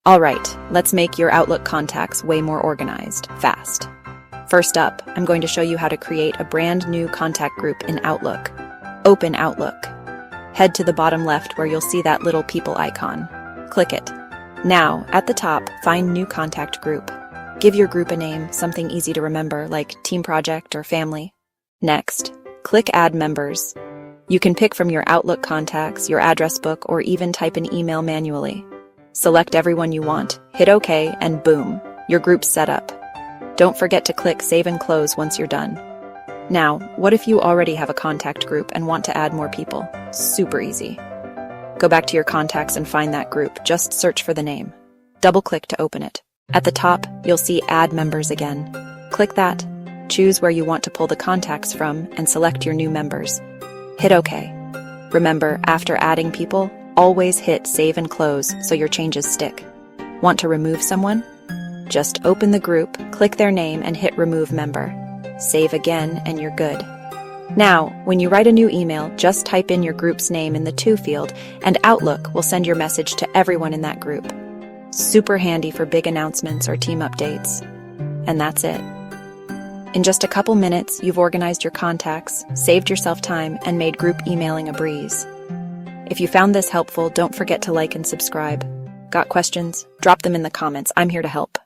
All right, let's make your Outlook contacts way more organized, fast. First up, I'm going to show you how to create a brand new contact group in Outlook. Open Outlook. Head to the bottom left where you'll see that little people icon. Click it. Now, at the top, find New Contact Group. Give your group a name, something easy to remember, like Team Project or Family. Next, click Add Members. You can pick from your Outlook contacts, your address book, or even type an email manually. Select everyone you want, hit OK, and boom, your group's set up. Don't forget to click Save and Close once you're done. Now, what if you already have a contact group and want to add more people? Super easy. Go back to your contacts and find that group. Just search for the name. Double-click to open it. At the top, you'll see Add Members again. Click that, choose where you want to pull the contacts from, and select your new members. Hit OK. Remember, after adding people, always hit Save and Close so your changes stick. Want to remove someone? Just open the group, click their name, and hit Remove Member. Save again, and you're good. Now, when you write a new email, just type in your group's name in the To field, and Outlook will send your message to everyone in that group. Super handy for big announcements or team updates. And that's it. In just a couple minutes, you've organized your contacts, saved yourself time, and made group emailing a breeze. If you found this helpful, don't forget to like and subscribe. Got questions? Drop them in the comments. I'm here to help.